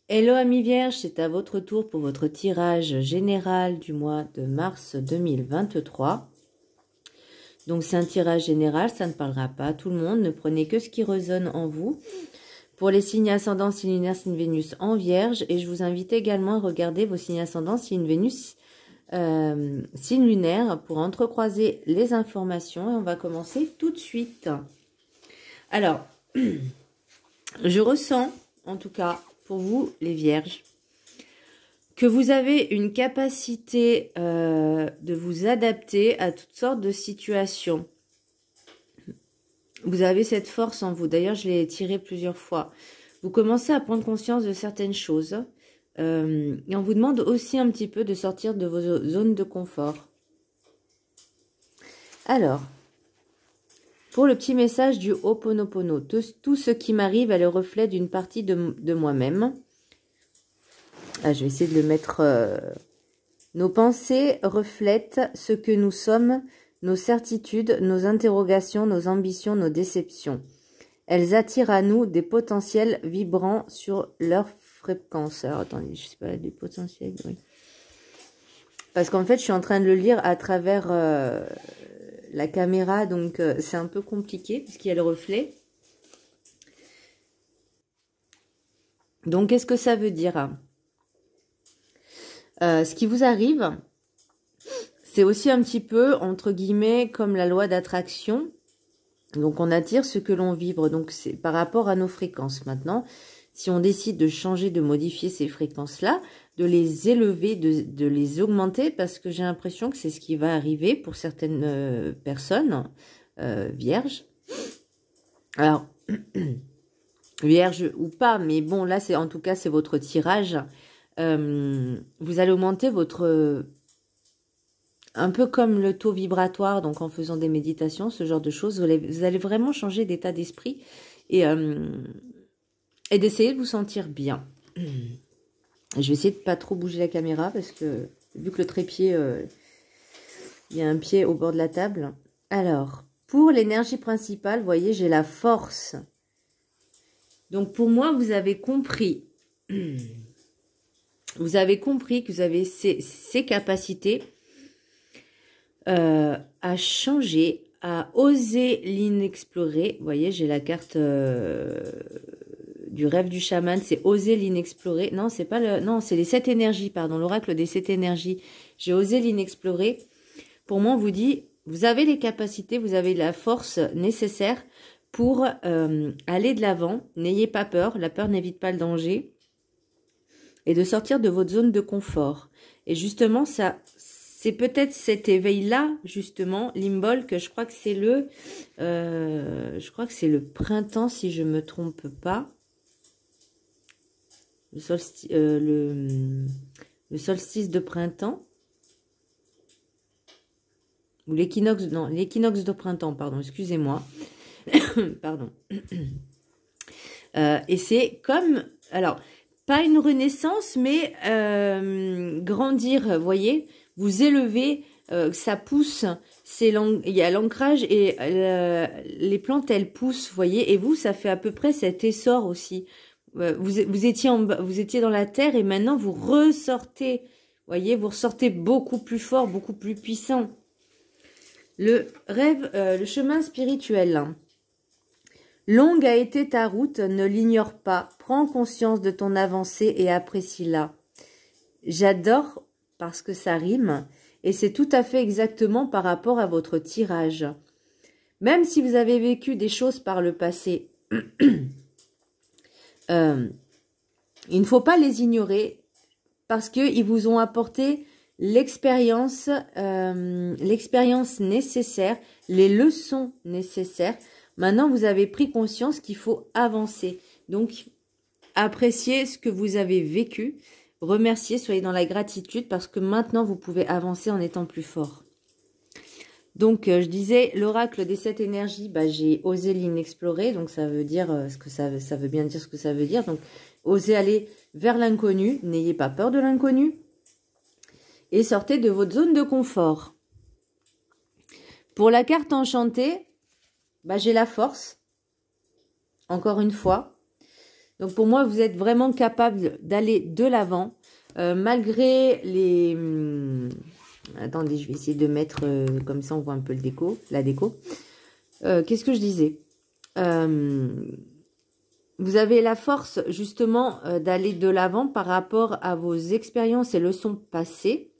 Hello amis vierges, c'est à votre tour pour votre tirage général du mois de mars 2023. Donc c'est un tirage général, ça ne parlera pas à tout le monde, ne prenez que ce qui résonne en vous. Pour les signes ascendants, signe lunaire, signe Vénus en vierge, et je vous invite également à regarder vos signes ascendants, signe Vénus, signe lunaire, pour entrecroiser les informations, et on va commencer tout de suite. Alors, je ressens, en tout cas, pour vous, les vierges, que vous avez une capacité de vous adapter à toutes sortes de situations. Vous avez cette force en vous. D'ailleurs, je l'ai tirée plusieurs fois. Vous commencez à prendre conscience de certaines choses. Et on vous demande aussi un petit peu de sortir de vos zones de confort. Alors, pour le petit message du Ho'oponopono, tout ce qui m'arrive est le reflet d'une partie de moi-même. Ah, je vais essayer de le mettre. Nos pensées reflètent ce que nous sommes, nos certitudes, nos interrogations, nos ambitions, nos déceptions. Elles attirent à nous des potentiels vibrants sur leur fréquence. Alors, attendez, je sais pas, des potentiels, oui. Parce qu'en fait, je suis en train de le lire à travers la caméra, donc c'est un peu compliqué, puisqu'il y a le reflet. Donc, qu'est-ce que ça veut dire ? Ce qui vous arrive, c'est aussi un petit peu, entre guillemets, comme la loi d'attraction. Donc, on attire ce que l'on vibre. Donc, c'est par rapport à nos fréquences. Maintenant, si on décide de changer, de modifier ces fréquences-là, de les élever, de les augmenter, parce que j'ai l'impression que c'est ce qui va arriver pour certaines personnes vierges. Alors, vierge ou pas, mais bon, là, c'est en tout cas, c'est votre tirage. Vous allez augmenter votre... un peu comme le taux vibratoire, donc en faisant des méditations, ce genre de choses, vous allez vraiment changer d'état d'esprit et d'essayer de vous sentir bien. Je vais essayer de pas trop bouger la caméra parce que, vu que le trépied, il y a un pied au bord de la table. Alors, pour l'énergie principale, vous voyez, j'ai la force. Donc, pour moi, vous avez compris... Vous avez compris que vous avez ces capacités à changer, à oser l'inexploré. Vous voyez, j'ai la carte du rêve du chaman, c'est oser l'inexploré. Non, c'est pas le. Non, c'est les 7 énergies, pardon, l'oracle des 7 énergies. J'ai osé l'inexploré. Pour moi, on vous dit, vous avez les capacités, vous avez la force nécessaire pour aller de l'avant. N'ayez pas peur, la peur n'évite pas le danger. Et de sortir de votre zone de confort. Et justement, ça, c'est peut-être cet éveil-là, justement, Limbol, que je crois que c'est le printemps, si je me trompe pas. Le solstice de printemps. Ou l'équinoxe, non, l'équinoxe de printemps, pardon, excusez-moi. Pardon. Et c'est comme, alors... Pas une renaissance, mais grandir, vous voyez, vous élever, ça pousse, il y a l'ancrage et les plantes, elles poussent, vous voyez, et vous, ça fait à peu près cet essor aussi. Vous étiez dans la terre et maintenant vous ressortez, vous voyez, vous ressortez beaucoup plus fort, beaucoup plus puissant. Le rêve, le chemin spirituel. Longue a été ta route, ne l'ignore pas. Prends conscience de ton avancée et apprécie-la. J'adore parce que ça rime et c'est tout à fait exactement par rapport à votre tirage. Même si vous avez vécu des choses par le passé, il ne faut pas les ignorer parce qu'ils vous ont apporté l'expérience nécessaire, les leçons nécessaires. Maintenant, vous avez pris conscience qu'il faut avancer. Donc, appréciez ce que vous avez vécu. Remerciez, soyez dans la gratitude parce que maintenant, vous pouvez avancer en étant plus fort. Donc, je disais, l'oracle des 7 énergies, bah, j'ai osé l'inexplorer. Donc, ça veut dire ce que ça veut bien dire ce que ça veut dire. Donc, osez aller vers l'inconnu. N'ayez pas peur de l'inconnu. Et sortez de votre zone de confort. Pour la carte enchantée, bah, j'ai la force, encore une fois. Donc pour moi, vous êtes vraiment capable d'aller de l'avant, malgré les... attendez, je vais essayer de mettre, comme ça on voit un peu la déco. Qu'est-ce que je disais? Vous avez la force justement d'aller de l'avant par rapport à vos expériences et leçons passées.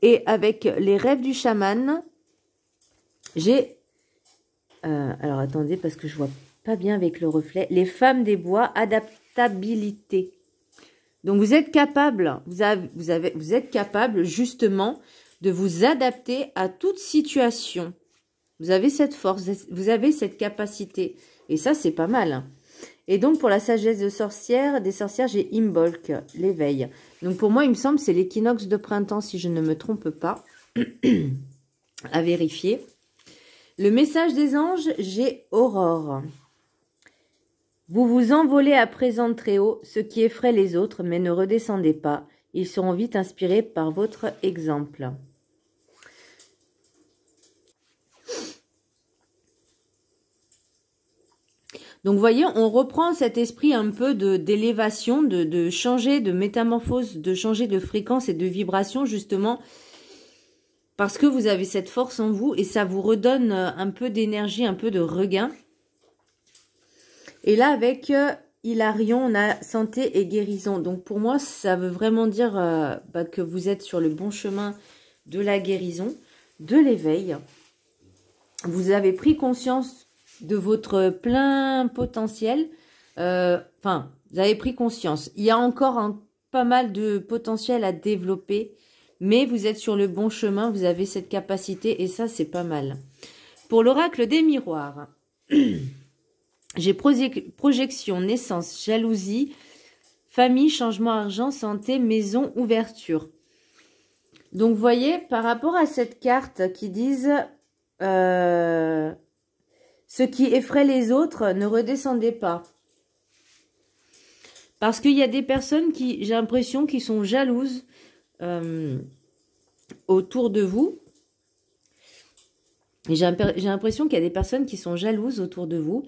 Et avec les rêves du chaman, j'ai... alors attendez, parce que je vois pas bien avec le reflet. Les femmes des bois, adaptabilité. Donc vous êtes capable, vous êtes capable justement de vous adapter à toute situation. Vous avez cette force, vous avez cette capacité. Et ça, c'est pas mal. Et donc, pour la sagesse des sorcières, j'ai Imbolc, l'éveil. Donc, pour moi, il me semble c'est l'équinoxe de printemps, si je ne me trompe pas. À vérifier. Le message des anges, j'ai Aurore. Vous vous envolez à présent très haut, ce qui effraie les autres, mais ne redescendez pas. Ils seront vite inspirés par votre exemple. Donc, vous voyez, on reprend cet esprit un peu d'élévation, de changer, de métamorphose, de changer de fréquence et de vibration, justement, parce que vous avez cette force en vous et ça vous redonne un peu d'énergie, un peu de regain. Et là, avec Hilarion, on a santé et guérison. Donc, pour moi, ça veut vraiment dire que vous êtes sur le bon chemin de la guérison, de l'éveil. Vous avez pris conscience de votre plein potentiel. Enfin, vous avez pris conscience. Il y a encore pas mal de potentiel à développer, mais vous êtes sur le bon chemin, vous avez cette capacité et ça, c'est pas mal. Pour l'oracle des miroirs, j'ai projection, naissance, jalousie, famille, changement, argent, santé, maison, ouverture. Donc, vous voyez, par rapport à cette carte qui disent... ce qui effraie les autres, ne redescendez pas. Parce qu'il y a des personnes qui, j'ai l'impression, qui sont jalouses autour de vous. Et j'ai l'impression qu'il y a des personnes qui sont jalouses autour de vous.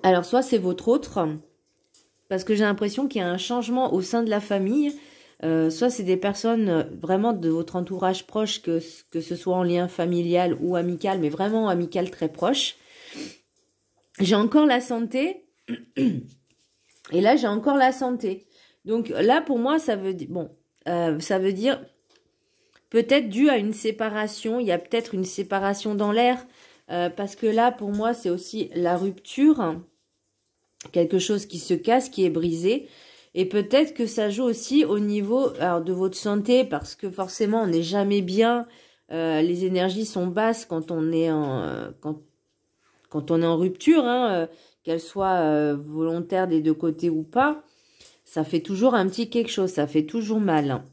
Alors, soit c'est votre autre, parce que j'ai l'impression qu'il y a un changement au sein de la famille. Soit c'est des personnes vraiment de votre entourage proche, que ce soit en lien familial ou amical, mais vraiment amical très proche. J'ai encore la santé. Et là, j'ai encore la santé. Donc là, pour moi, ça veut dire... Bon, ça veut dire peut-être dû à une séparation. Il y a peut-être une séparation dans l'air. Parce que là, pour moi, c'est aussi la rupture. Quelque chose qui se casse, qui est brisé. Et peut-être que ça joue aussi au niveau de votre santé. Parce que forcément, on n'est jamais bien. Les énergies sont basses quand on est en... Quand on est en rupture, qu'elle soit volontaire des deux côtés ou pas, ça fait toujours un petit quelque chose, ça fait toujours mal.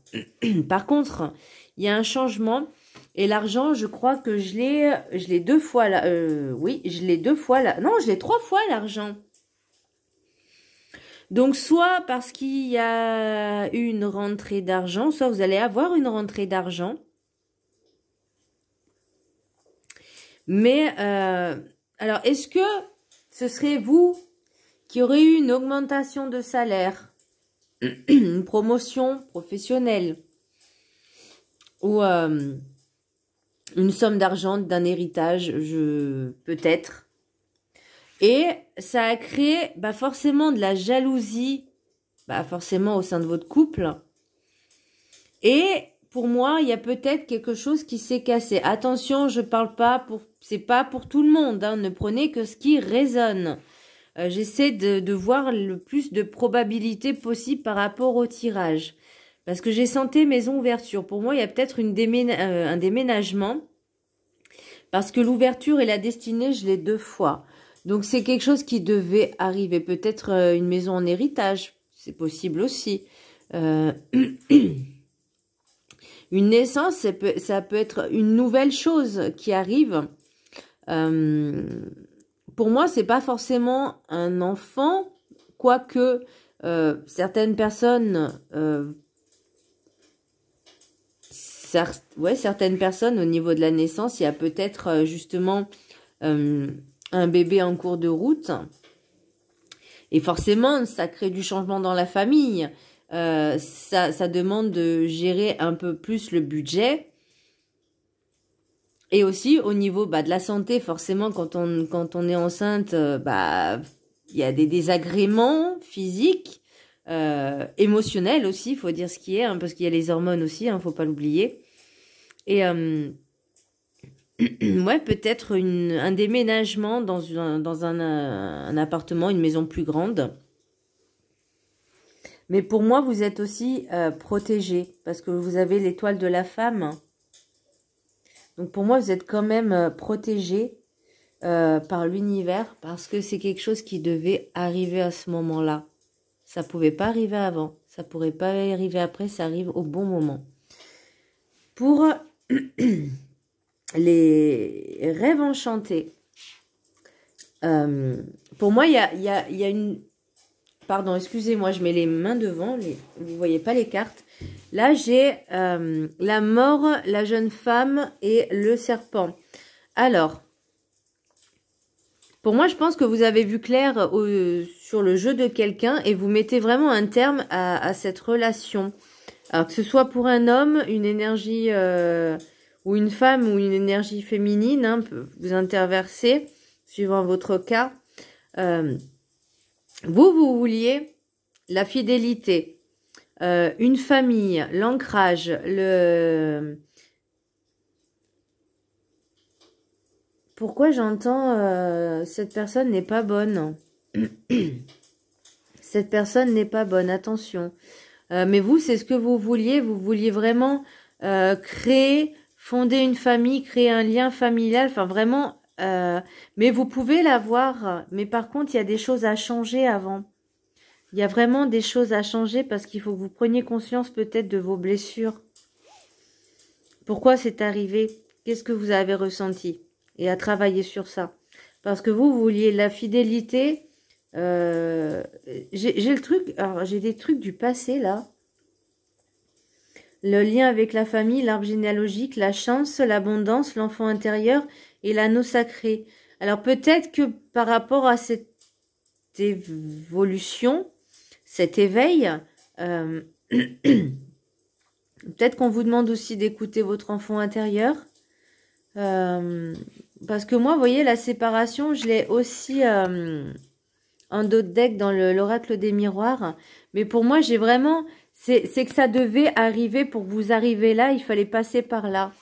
Par contre, il y a un changement. Et l'argent, je crois que je l'ai 2 fois là. Oui, je l'ai 2 fois là. Non, je l'ai 3 fois l'argent. Donc, soit parce qu'il y a une rentrée d'argent, soit vous allez avoir une rentrée d'argent. Mais, alors, est-ce que ce serait vous qui aurez eu une augmentation de salaire, une promotion professionnelle, ou une somme d'argent d'un héritage, peut-être. Et ça a créé forcément de la jalousie, forcément au sein de votre couple. Et pour moi, il y a peut-être quelque chose qui s'est cassé. Attention, je parle pas pour... C'est pas pour tout le monde, ne prenez que ce qui résonne. J'essaie de voir le plus de probabilités possible par rapport au tirage. Parce que j'ai santé, maison, ouverture. Pour moi, il y a peut-être un déménagement. Parce que l'ouverture et la destinée, je l'ai 2 fois. Donc, c'est quelque chose qui devait arriver. Peut-être une maison en héritage. C'est possible aussi. Une naissance, ça peut être une nouvelle chose qui arrive. Pour moi, c'est pas forcément un enfant. Quoique, certaines personnes... certaines personnes, au niveau de la naissance, il y a peut-être justement un bébé en cours de route. Et forcément, ça crée du changement dans la famille. Ça demande de gérer un peu plus le budget. Et aussi au niveau de la santé, forcément, quand on est enceinte, il y a des désagréments physiques, émotionnels aussi, il faut dire ce qui est, hein, parce qu'il y a les hormones aussi, faut pas l'oublier. Et ouais, peut-être un déménagement dans un appartement, une maison plus grande. Mais pour moi, vous êtes aussi protégé, parce que vous avez l'étoile de la femme. Donc pour moi, vous êtes quand même protégé par l'univers, parce que c'est quelque chose qui devait arriver à ce moment-là. Ça pouvait pas arriver avant, ça pourrait pas arriver après, ça arrive au bon moment. Pour les rêves enchantés, pour moi, il y a une... Pardon, excusez-moi, je mets les mains devant, vous voyez pas les cartes. Là, j'ai la mort, la jeune femme et le serpent. Alors, pour moi, je pense que vous avez vu clair sur le jeu de quelqu'un et vous mettez vraiment un terme à cette relation. Alors, que ce soit pour un homme, une énergie ou une femme ou une énergie féminine, vous interversez suivant votre cas. Vous vouliez la fidélité, une famille, l'ancrage, Pourquoi j'entends cette personne n'est pas bonne? Cette personne n'est pas bonne, attention. Mais vous, c'est ce que vous vouliez vraiment créer, fonder une famille, créer un lien familial, enfin vraiment... mais vous pouvez l'avoir, mais par contre, il y a des choses à changer avant. Il y a vraiment des choses à changer parce qu'il faut que vous preniez conscience peut-être de vos blessures. Pourquoi c'est arrivé? Qu'est-ce que vous avez ressenti? Et à travailler sur ça. Parce que vous vouliez la fidélité. J'ai le truc, alors j'ai des trucs du passé là. Le lien avec la famille, l'arbre généalogique, la chance, l'abondance, l'enfant intérieur et l'anneau sacré. Alors peut-être que par rapport à cette évolution, cet éveil, peut-être qu'on vous demande aussi d'écouter votre enfant intérieur. Parce que moi, vous voyez, la séparation, je l'ai aussi en d'autres decks dans l'oracle des miroirs. Mais pour moi, j'ai vraiment... C'est que ça devait arriver pour que vous arriviez là, il fallait passer par là.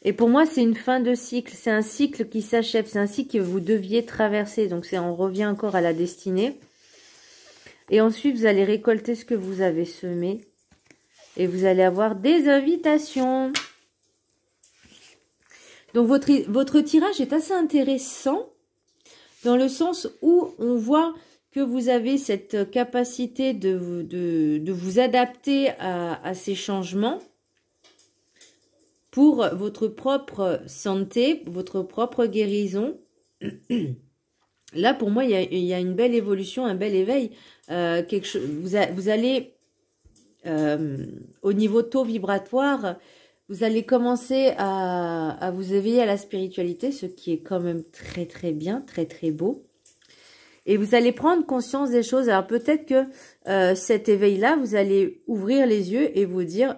Et pour moi, c'est une fin de cycle. C'est un cycle qui s'achève. C'est un cycle que vous deviez traverser. Donc, on revient encore à la destinée. Et ensuite, vous allez récolter ce que vous avez semé. Et vous allez avoir des invitations. Donc, votre tirage est assez intéressant. Dans le sens où on voit que vous avez cette capacité de vous adapter à ces changements. Pour votre propre santé, votre propre guérison. Là, pour moi, il y a une belle évolution, un bel éveil. Vous allez, au niveau taux vibratoire, vous allez commencer à vous éveiller à la spiritualité, ce qui est quand même très, très bien, très, très beau. Et vous allez prendre conscience des choses. Alors, peut-être que cet éveil-là, vous allez ouvrir les yeux et vous dire...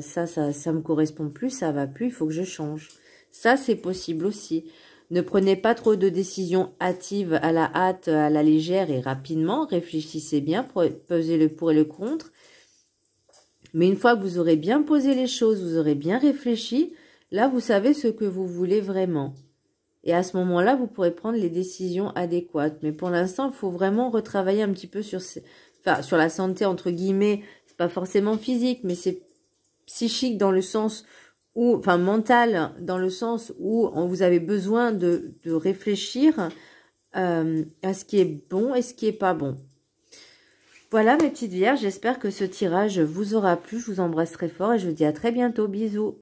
ça me correspond plus, ça va plus, il faut que je change. Ça, c'est possible aussi. Ne prenez pas trop de décisions hâtives à la hâte, à la légère et rapidement. Réfléchissez bien, pesez le pour et le contre. Mais une fois que vous aurez bien posé les choses, vous aurez bien réfléchi, là, vous savez ce que vous voulez vraiment. Et à ce moment-là, vous pourrez prendre les décisions adéquates. Mais pour l'instant, il faut vraiment retravailler un petit peu sur la santé, entre guillemets. C'est pas forcément physique, mais c'est psychique dans le sens où, enfin mental, dans le sens où vous avez besoin de réfléchir à ce qui est bon et ce qui est pas bon. Voilà mes petites vierges, j'espère que ce tirage vous aura plu. Je vous embrasse très fort et je vous dis à très bientôt. Bisous.